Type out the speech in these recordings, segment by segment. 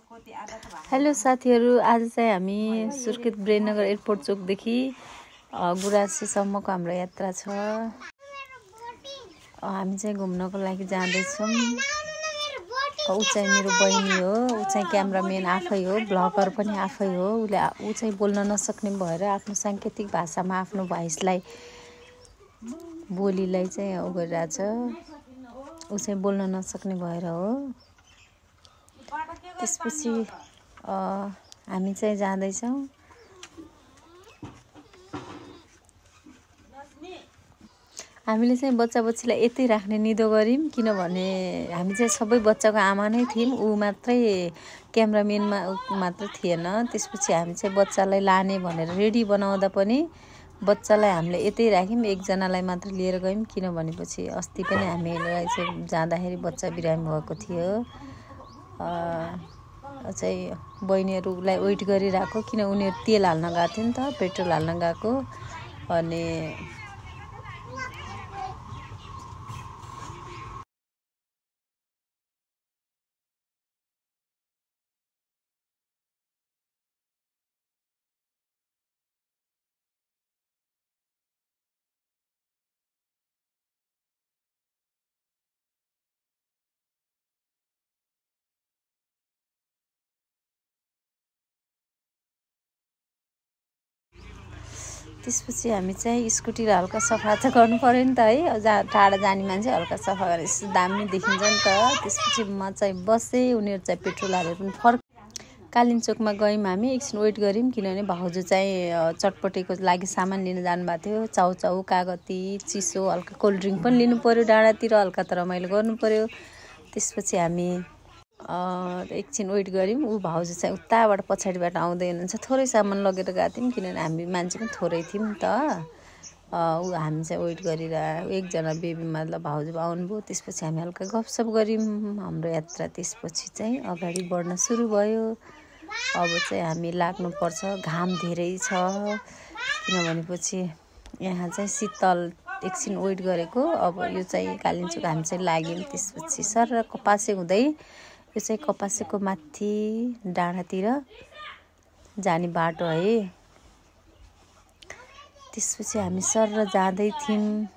Hello साथीहरू, आज चाहिँ हामी सुर्खेत ब्रेनगर एयरपोर्ट चोकदेखि गुराँसीसम्मको हाम्रो यात्रा छ। हामी चाहिँ घुम्नको लागि जाँदैछौँ। ऊ चाहिँ मेरो बहिनी हो, ऊ चाहिँ क्यामेराम्यान आफै हो, ब्लगर पनि आफै हो। ऊ चाहिँ बोल्न नसक्ने भएर आफ्नो साङ्केतिक भाषामा आफ्नो भोइसलाई बोलीलाई चाहिँ ऊ गरिरहेछ। ऊ चाहिँ बोल्न नसक्ने भएर हो। त्यसपछि हामी चाहिँ जाँदैछौँ। हामीले चाहिँ बच्चा-बच्चीलाई यतै राख्ने निदो गऱ्यौँ, किनभने हामी चाहिँ सबै बच्चाको आमा नै थियौँ। ऊ मात्रै क्यामेराम्यानमा मात्र थिएन। त्यसपछि हामी चाहिँ बच्चालाई लाने भनेर रेडी बनाउँदा पनि बच्चालाई हामीले यतै राख्यौँ, एकजनालाई मात्र लिएर गयौँ। किनभनेपछि अस्ति पनि हामीलाई चाहिँ जाँदाखेरि बच्चा बिरामी भएको थियो। चाहिँ बहिनीहरूलाई वेट गरिरहेको, किन उनीहरू तेल हाल्न गएको थियो नि त, पेट्रोल हाल्न गएको। अनि त्यसपछि हामी चाहिँ स्कुटीलाई हल्का सफा त गर्नु पऱ्यो नि त है। टाढा जाने मान्छे हल्का सफा गरेर यस्तो दामी देखिन्छ नि त। त्यसपछि म चाहिँ बसेँ, उनीहरू चाहिँ पेट्रोल हालेर पनि कालिम्पोङमा गयौँ। हामी एकछिन वेट गऱ्यौँ, किनभने भाउजू चाहिँ चटपटेको लागि सामान लिन जानुभएको थियो। चाउचाउ, कागती, चिसो, हल्का कोल्ड ड्रिङ्क पनि लिनु पऱ्यो। डाँडातिर हल्का त रमाइलो गर्नु पऱ्यो। त्यसपछि हामी एकछिन वेट गऱ्यौँ। ऊ भाउजू चाहिँ उताबाट पछाडिबाट आउँदै हुनुहुन्छ। थोरै सामान लगेर गएको थियौँ, किनभने हामी मान्छे पनि थोरै थियौँ नि त। हामी चाहिँ वेट गरिरह एकजना बेबी मतलब भाउजू आउनुभयो। त्यसपछि हामी हल्का गफसफ गऱ्यौँ। हाम्रो यात्रा त्यसपछि चाहिँ अगाडि बढ्न सुरु भयो। अब चाहिँ हामी लाग्नुपर्छ। घाम धेरै छ, किनभनेपछि यहाँ चाहिँ शीतल एकछिन वेट गरेको। अब यो चाहिँ कालिम्पोङ हामी चाहिँ लाग्यौँ। त्यसपछि सर कपासे हुँदै यो चाहिँ कपासेको माथि डाँडातिर जाने बाटो है। त्यसपछि हामी सर जाँदै थियौँ।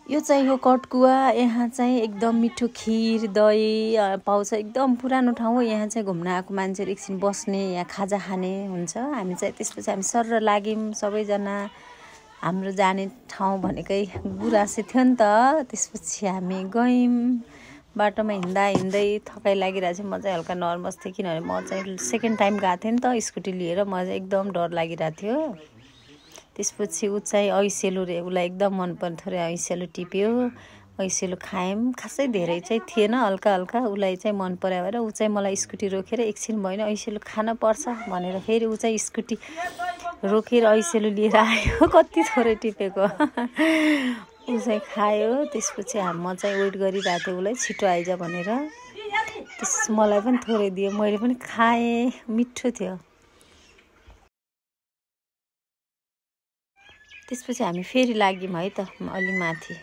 यो चाहिँ हो कटकुवा। यहाँ चाहिँ एकदम मिठो खिर दही पाउँछ। एकदम पुरानो ठाउँ हो। यहाँ चाहिँ घुम्न आएको मान्छेहरू एकछिन बस्ने, यहाँ खाजा खाने हुन्छ। हामी चाहिँ त्यसपछि हामी सर लाग्यौँ सबैजना। हाम्रो जाने ठाउँ भनेकै गुराँसी थियो नि त। त्यसपछि हामी गयौँ। बाटोमा हिँड्दा हिँड्दै थकाइ लागिरहेको थियो। म चाहिँ हल्का नर्भस थिएँ, किनभने म चाहिँ सेकेन्ड टाइम गएको थिएँ नि त स्कुटी लिएर। म चाहिँ एकदम डर लागिरहेको थियो। त्यसपछि ऊ चाहिँ ऐसेलु रे, उसलाई एकदम मन पर्थ्यो अरे। ऐसेलु टिप्यो, ऐसेलु खायौँ। खासै धेरै चाहिँ थिएन, हल्का हल्का। उसलाई चाहिँ मन पर्यो भएर ऊ चाहिँ मलाई स्कुटी रोकेर एकछिन भएन ऐसेलु खान पर्छ भनेर फेरि ऊ चाहिँ स्कुटी रोकेर ऐसेलु लिएर आयो। कति थोरै टिपेको ऊ चाहिँ खायो। त्यसपछि म चाहिँ वेट गरिरहेको थिएँ उसलाई छिटो आइज भनेर। त्यसपछि मलाई पनि थोरै दियो, मैले पनि खाएँ, मिठो थियो। त्यसपछि हामी फेरि लाग्यौँ है त अलि माथि।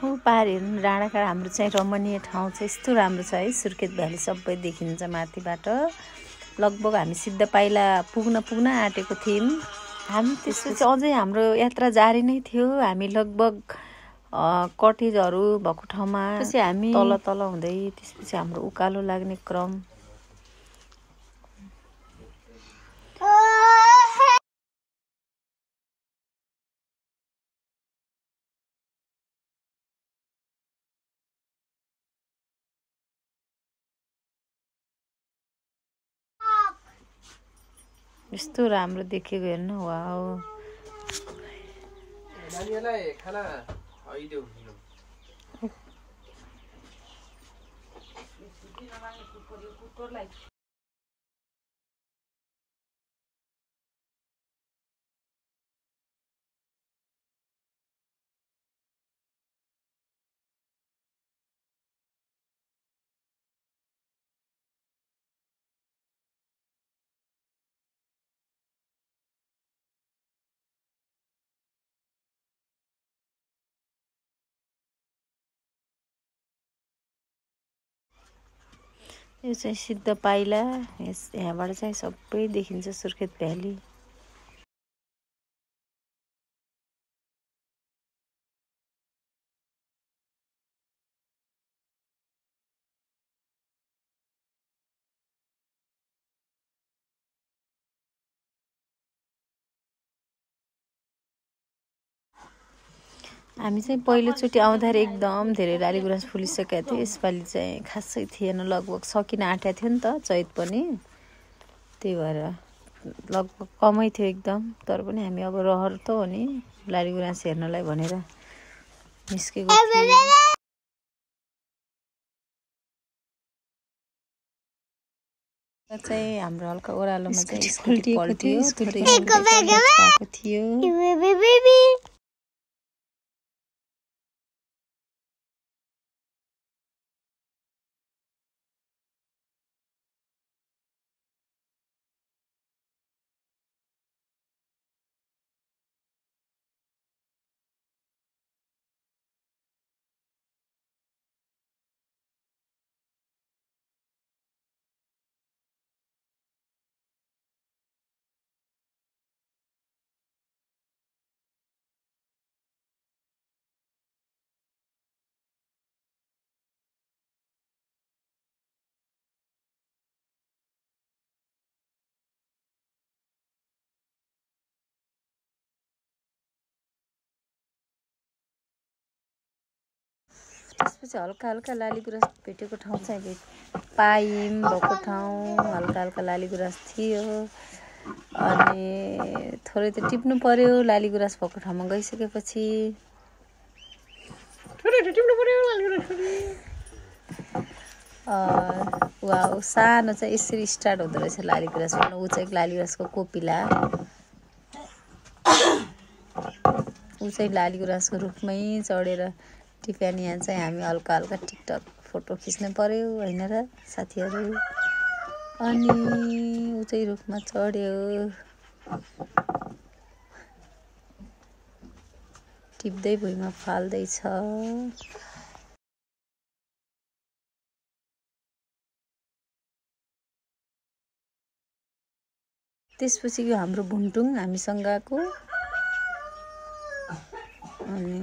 ऊ पारि हेर्नु डाँडाकाँडा हाम्रो चाहिँ रमणीय ठाउँ चाहिँ यस्तो राम्रो छ है। सुर्खेत भ्याली सबै देखिन्छ माथिबाट। लगभग हामी सिद्ध पाइला पुग्न आँटेको थियौँ। हामी त्यसपछि अझै हाम्रो यात्रा जारी नै थियो। हामी लगभग कटेजहरू भएको ठाउँमा हामी तल हुँदै त्यसपछि हाम्रो उकालो लाग्ने क्रम। यस्तो राम्रो देखेको हेर्नु। वाउ नानीहरुलाई खाना खुवाइदेऊ। यो चाहिँ सिद्ध पाइला। यहाँबाट चाहिँ सबै देखिन्छ सुर्खेत भ्याली। हामी चाहिँ पहिलोचोटि आउँदाखेरि एकदम धेरै लाली गुराँस फुलिसकेको थियो। यसपालि चाहिँ खासै थिएन, लगभग सकिन आँटेको थियो नि त चैत पनि, त्यही भएर लगभग कमै थियो एकदम। तर पनि हामी अब रहर त हो नि लाली गुराँस हेर्नलाई भनेर निस्केको थियो। चाहिँ हाम्रो हल्का ओह्रालोमा चाहिँ स्कुटी पल्टिएको थियो। त्यसपछि हल्का हल्का लाली गुराँस भेटेको ठाउँ चाहिँ पायौँ। भएको ठाउँ हल्का हल्का लाली गुराँस थियो। अनि थोरै त टिप्नु पर्यो लाली गुराँस भएको ठाउँमा गइसकेपछि। वाउ सानो चाहिँ यसरी स्टार्ट हुँदो रहेछ लाली गुराँस भन्नु। ऊ चाहिँ लाली गुराँसको कोपिला, ऊ चाहिँ लाली गुराँसको रुखमै चढेर टिप्यानी। यहाँ चाहिँ हामी हल्का हल्का टिकटक फोटो खिच्नु पर्यो होइन र साथीहरू। अनि ऊ चाहिँ रुखमा चढ्यो, टिप्दै भुइँमा फाल्दैछ। त्यसपछि यो हाम्रो भुन्टुङ हामीसँगको। अनि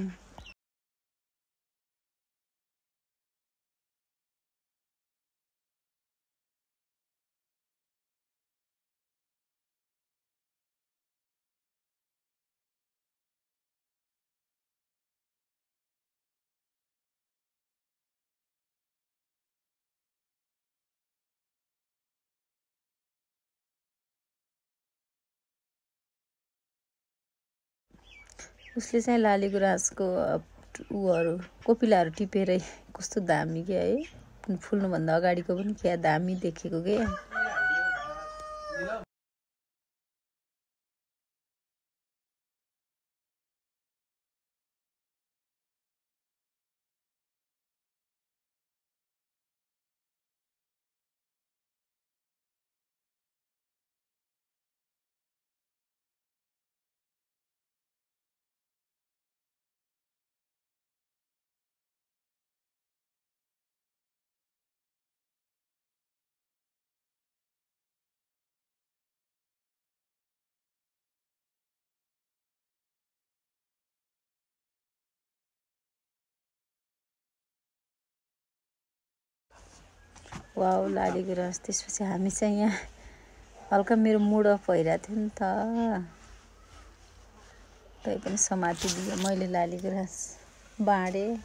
उसले चाहिँ लाली गुराँसको उहरू कोपिलाहरू टिपेरै कस्तो दामी क्या है। फुल्नुभन्दा अगाडिको पनि क्या दामी देखेको क्या। वाउ लाली गुराँस। त्यसपछि हामी चाहिँ यहाँ हल्का मेरो मुड अफ भइरहेको थियो नि त, तै पनि समातिदियो मैले लाली गुराँस बाँडेँ।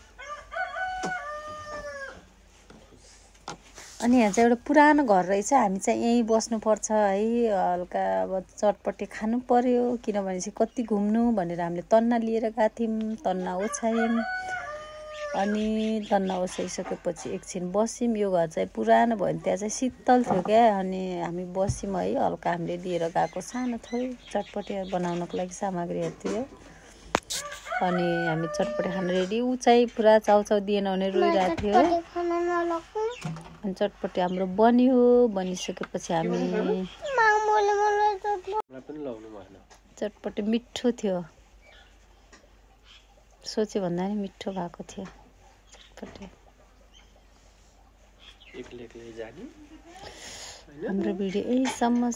अनि यहाँ चाहिँ एउटा पुरानो घर रहेछ, हामी चाहिँ यहीँ बस्नुपर्छ है। हल्का अब चटपटे खानु पर्यो किनभने चाहिँ कति घुम्नु भनेर हामीले तन्ना लिएर गएको थियौँ, तन्ना ओछ्यायौँ। अनि तन्ना ओछ्याइसकेपछि एकछिन बस्यौँ। यो घर चाहिँ पुरानो भयो भने त्यहाँ चाहिँ शीतल थियो क्या, अनि हामी बस्यौँ है। हल्का हामीले लिएर गएको सानो थोरै चटपटे बनाउनको लागि सामग्रीहरू थियो। अनि हामी चटपटे खान रेडी। ऊ चाहिँ पुरा चाउचाउ दिएन भने रोइरहेको थियो। अनि चटपटे हाम्रो बन्यो। बनिसकेपछि हामी चटपटे मिठो थियो, सोचे भन्दा नि मिठो भएको थियो चटपटे। हाम्रो भिडियो यहीसम्म